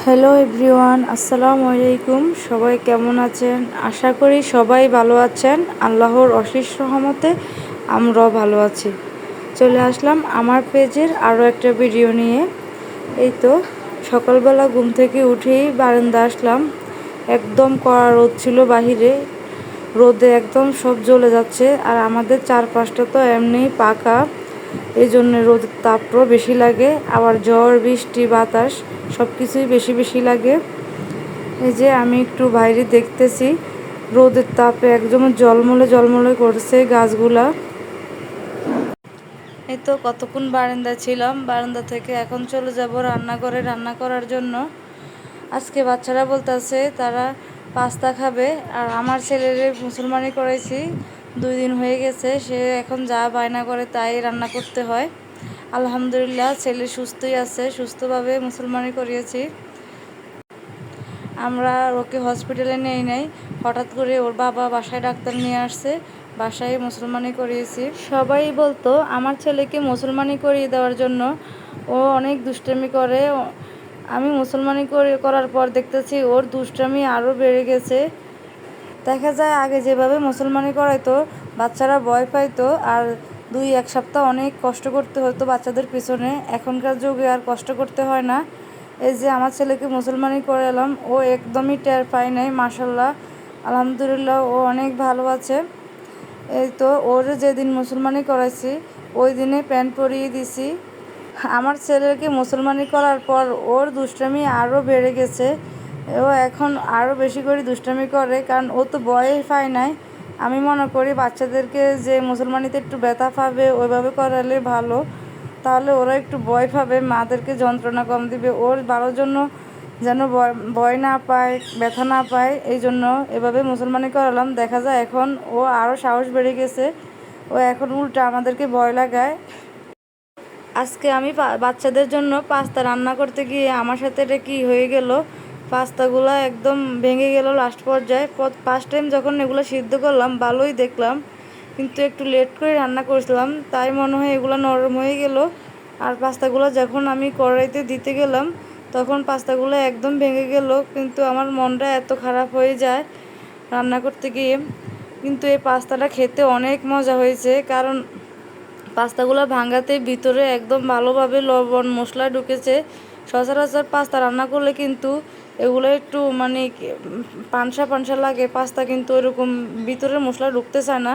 Hello everyone, আসসালামু আলাইকুম। সবাই কেমন আছেন? আশা করি সবাই ভালো আছেন। আল্লাহর অশেষ রহমতে আমরাও ভালো আছি। চলে আসলাম আমার পেজের আরও একটা ভিডিও নিয়ে। এই তো সকালবেলা ঘুম থেকে উঠেই বারান্দা আসলাম। একদম কড়া রোদ ছিল বাহিরে, রোদে একদম সব জ্বলে যাচ্ছে। আর আমাদের চারপাশটা তো এমনিই পাকা, এই জন্য রোদের তাপটাও বেশি লাগে। আবার ঝড় বৃষ্টি বাতাস সব কিছুই বেশি বেশি লাগে। এই যে আমি একটু বাইরে দেখতেছি, রোদের তাপে একদম জলমলে জলমলে করছে গাছগুলা। এই তো কতক্ষণ বারান্দায় ছিলাম, বারান্দা থেকে এখন চলে যাব রান্নাঘরে রান্না করার জন্য। আজকে বাচ্চারা বলতেছে তারা পাস্তা খাবে, আর আমার ছেলের মুসলমানি করাইছি 2 দিন হয়ে গেছে, সে এখন যা বায়না করে তাই রান্না করতে হয়। আলহামদুলিল্লাহ ছেলে সুস্থই আছে, সুস্থভাবে মুসলমানি করিয়েছি। আমরা ওকে হসপিটালে নেই নাই, হঠাৎ করে ওর বাবা বাসায় ডাক্তার নিয়ে আসছে, বাসায় মুসলমানি করিয়েছি। সবাই বলতো আমার ছেলেকে মুসলমানি করিয়ে দেওয়ার জন্য, ও অনেক দুষ্টামি করে। আমি মুসলমানি করার পর দেখতেছি ওর দুষ্টামি আরও বেড়ে গেছে। দেখা যায় আগে যেভাবে মুসলমানি করাইতো বাচ্চারা ভয় পাইতো, আর 2-1 সপ্তাহ অনেক কষ্ট করতে হতো বাচ্চাদের পিছনে। এখনকার যুগে আর কষ্ট করতে হয় না। এই যে আমার ছেলেকে মুসলমানি করে এলাম, ও একদমই টের পায় নাই। মাশাল্লাহ আলহামদুলিল্লাহ ও অনেক ভালো আছে। এই তো ওর যেদিন মুসলমানি করাইছি ওই দিনে প্যান্ট পরিয়ে দিছি। আমার ছেলেকে মুসলমানি করার পর ওর দুষ্টামি আরও বেড়ে গেছে। ও এখন আরও বেশি করে দুষ্টামি করে, কারণ ও তো ভয় পায় নাই। আমি মনে করি বাচ্চাদেরকে যে মুসলমানিতে একটু ব্যথা পাবে ওইভাবে করালে ভালো, তাহলে ওরা একটু ভয় পাবে, মাদেরকে যন্ত্রণা কম দিবে। ওর ভালোর জন্য যেন ভয় না পায়, ব্যথা না পায়, এই জন্য এভাবে মুসলমানি করালাম। দেখা যায় এখন ও আরও সাহস বেড়ে গেছে, ও এখন উল্টা আমাদেরকে ভয় লাগায়। আজকে আমি বাচ্চাদের জন্য পাস্তা রান্না করতে গিয়ে আমার সাথে এটা কী হয়ে গেল, পাস্তাগুলো একদম ভেঙে গেল লাস্ট পর্যায়ে। ফার্স্ট টাইম যখন এগুলো সিদ্ধ করলাম ভালোই দেখলাম, কিন্তু একটু লেট করে রান্না করেছিলাম তাই মনে হয় এগুলো নরম হয়ে গেল। আর পাস্তাগুলো যখন আমি কড়াইতে দিতে গেলাম তখন পাস্তাগুলো একদম ভেঙে গেল। কিন্তু আমার মনটা এত খারাপ হয়ে যায় রান্না করতে গিয়ে। কিন্তু এই পাস্তাটা খেতে অনেক মজা হয়েছে, কারণ পাস্তাগুলো ভাঙাতে ভিতরে একদম ভালোভাবে লবণ মশলা ঢুকেছে। সচরাচর পাস্তা রান্না করলে কিন্তু এগুলো একটু মানে পানসা পানসা লাগে পাস্তা, কিন্তু এরকম ভিতরে মশলা ঢুকতে চায় না।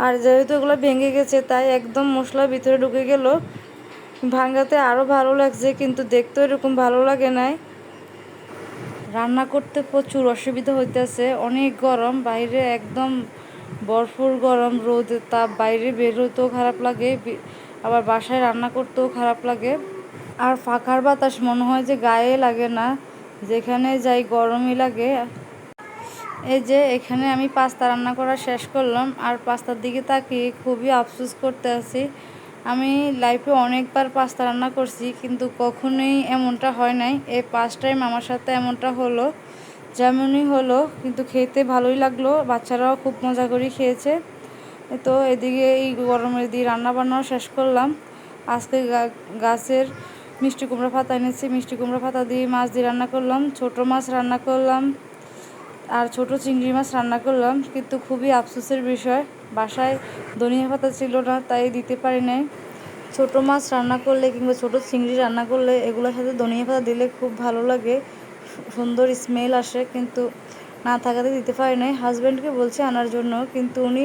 আর যেহেতু এগুলো ভেঙে গেছে তাই একদম মশলা ভিতরে ঢুকে গেল। ভাঙাতে আরও ভালো লাগছে, কিন্তু দেখতেও এরকম ভালো লাগে নাই। রান্না করতে প্রচুর অসুবিধা হইতেছে, অনেক গরম বাইরে, একদম ভরপুর গরম, রোদের তাপ, বাইরে বের হতেও খারাপ লাগে, আবার বাসায় রান্না করতেও খারাপ লাগে। আর ফাঁকার বাতাস মনে হয় যে গায়ে লাগে না, যেখানে যাই গরমই লাগে। এই যে এখানে আমি পাস্তা রান্না করা শেষ করলাম, আর পাস্তার দিকে তাকিয়ে খুবই আফসোস করতে আছি। আমি লাইফে অনেকবার পাস্তা রান্না করছি, কিন্তু কখনোই এমনটা হয় নাই। এই ফার্স্ট টাইম আমার সাথে এমনটা হলো। যেমনই হলো কিন্তু খেতে ভালোই লাগলো, বাচ্চারাও খুব মজা করে খেয়েছে। তো এদিকে এই গরমের দিয়ে রান্না বান্নাও শেষ করলাম। আজকে গাছের মিষ্টি কুমড়া পাতা এনেছি, মিষ্টি কুমড়া পাতা দিয়ে মাছ দিয়ে রান্না করলাম, ছোটো মাছ রান্না করলাম, আর ছোটো চিংড়ি মাছ রান্না করলাম। কিন্তু খুবই আফসোসের বিষয় বাসায় ধনিয়া পাতা ছিল না, তাই দিতে পারি নাই। ছোটো মাছ রান্না করলে কিংবা ছোটো চিংড়ি রান্না করলে এগুলোর সাথে ধনিয়া পাতা দিলে খুব ভালো লাগে, সুন্দর স্মেল আসে, কিন্তু না থাকাতে দিতে পারি নাই। হাজব্যান্ডকে বলছে আনার জন্য, কিন্তু উনি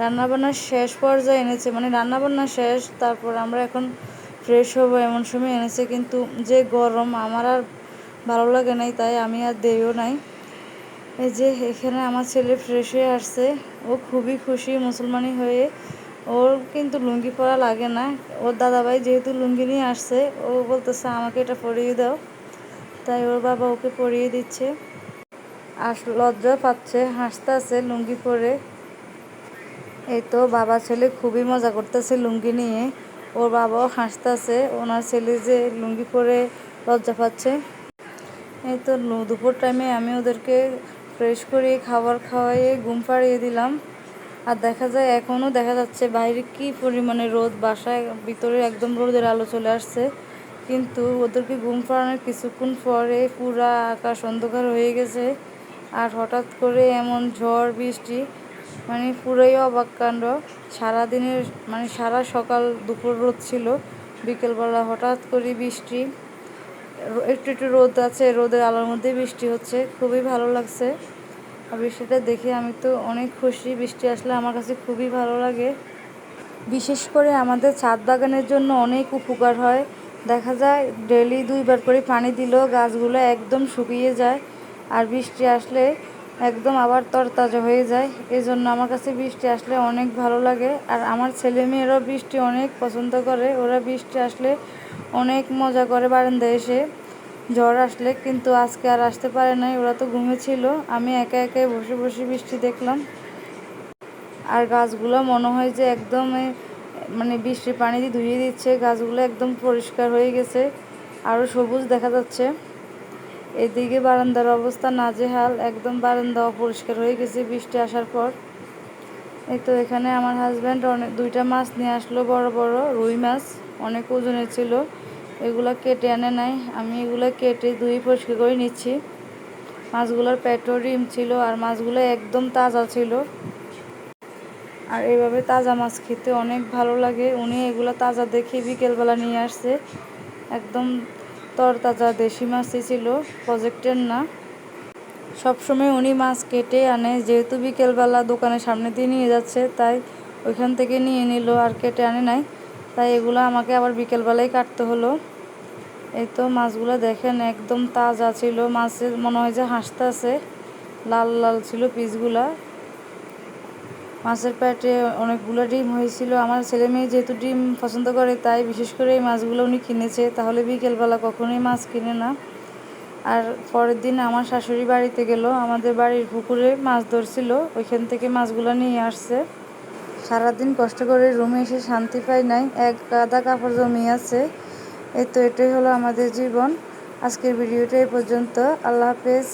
রান্নাবান্নার শেষ পর্যায়ে এনেছে, মানে রান্নাবান্না শেষ, তারপর আমরা এখন ফ্রেশ হবো এমন সময় এনেছে। কিন্তু যে গরম আমার আর ভালো লাগে নাই, তাই আমি আর দেইও নাই। এই যে এখানে আমার ছেলে ফ্রেশ হয়ে আসছে, ও খুবই খুশি মুসলমানি হয়ে। ওর কিন্তু লুঙ্গি পরা লাগে না, ওর দাদাভাই যেহেতু লুঙ্গি নিয়ে আসছে, ও বলতেছে আমাকে এটা পরিয়ে দাও, তাই ওর বাবা ওকে পরিয়ে দিচ্ছে। আর লজ্জা পাচ্ছে, হাসতেছে লুঙ্গি পরে। এই তো বাবা ছেলে খুবই মজা করতেছে লুঙ্গি নিয়ে, ওর বাবাও হাসতেছে ওনার ছেলে যে লুঙ্গি পরে লজ্জা পাচ্ছে। এই তো দুপুর টাইমে আমি ওদেরকে ফ্রেশ করে খাবার খাওয়াইয়ে ঘুম পাড়িয়ে দিলাম। আর দেখা যায় দেখা যাচ্ছে বাইরে কি পরিমাণে রোদ, বাসায় ভিতরে একদম রোদের আলো চলে আসছে। কিন্তু ওদেরকে ঘুম পাড়ানোর কিছুক্ষণ পরে পুরা আকাশ অন্ধকার হয়ে গেছে। আর হঠাৎ করে এমন ঝড় বৃষ্টি, মানে পুরোই অবাক কাণ্ড। সারাদিনের মানে সারা সকাল দুপুর রোদ ছিল, বিকেলবেলা হঠাৎ করে বৃষ্টি, একটু একটু রোদ আছে, রোদের আলোর মধ্যে বৃষ্টি হচ্ছে, খুবই ভালো লাগছে। আর বৃষ্টিটা দেখে আমি তো অনেক খুশি। বৃষ্টি আসলে আমার কাছে খুবই ভালো লাগে। বিশেষ করে আমাদের ছাদ বাগানের জন্য অনেক উপকার হয়। দেখা যায় ডেইলি 2বার করে পানি দিলেও গাছগুলো একদম শুকিয়ে যায়, আর বৃষ্টি আসলে একদম আবার তরতাজা হয়ে যায়। এই জন্য আমার কাছে বৃষ্টি আসলে অনেক ভালো লাগে। আর আমার ছেলেমেয়েরাও বৃষ্টি অনেক পছন্দ করে, ওরা বৃষ্টি আসলে অনেক মজা করে বারান্দায় এসে। ঝড় আসলে কিন্তু আজকে আর আসতে পারে নাই, ওরা তো ঘুমিয়েছিল। আমি একা একাই বসে বসে বৃষ্টি দেখলাম। আর গাছগুলো মনে হয় যে একদম মানে বৃষ্টির পানি দিয়ে ধুয়ে দিচ্ছে, গাছগুলো একদম পরিষ্কার হয়ে গেছে, আরও সবুজ দেখা যাচ্ছে। এদিকে বারান্দার অবস্থা নাজেহাল, একদম বারান্দা অপরিষ্কার হয়ে গেছে বৃষ্টি আসার পর। এই তো এখানে আমার হাজব্যান্ড দুইটা মাছ নিয়ে আসলো, বড় বড় রুই মাছ, অনেক ওজনের ছিল। এগুলো কেটে আনে নাই, আমি এগুলো কেটে ধুয়ে পরিষ্কার করে নিচ্ছি। মাছগুলোর পেটও ডিম ছিল, আর মাছগুলো একদম তাজা ছিল। আর এইভাবে তাজা মাছ খেতে অনেক ভালো লাগে। উনি এগুলো তাজা দেখে বিকেলবেলা নিয়ে আসছে, একদম তরতাজা দেশি মাছই ছিল, প্রজেক্টের না। সবসময় উনি মাছ কেটে আনে, যেহেতু বিকেলবেলা দোকানের সামনে দিয়ে নিয়ে যাচ্ছে, তাই ওইখান থেকে নিয়ে নিল, আর কেটে আনে নাই। তাই এগুলো আমাকে আবার বিকেলবেলায় কাটতে হলো। এই তো মাছগুলো দেখেন একদম তাজা ছিল, মাছের মনে হয় যে হাসতেছে, লাল লাল ছিল পিসগুলা। মাছের পেটে অনেকগুলো ডিম হয়েছিল। আমার ছেলে মেয়ে যেহেতু ডিম পছন্দ করে, তাই বিশেষ করে এই মাছগুলো উনি কিনেছে, তাহলে বিকেলবেলা কখনোই মাছ কিনে না। আর পরের দিন আমার শাশুড়ি বাড়িতে গেল, আমাদের বাড়ির পুকুরে মাছ ধরছিল, ওইখান থেকে মাছগুলো নিয়ে আসছে। সারাদিন কষ্ট করে রুমে এসে শান্তি পাই নাই, এক গাদা কাপড় জমিয়ে আছে। এই তো এটাই হলো আমাদের জীবন। আজকের ভিডিওটা এই পর্যন্ত। আল্লাহ হাফেজ।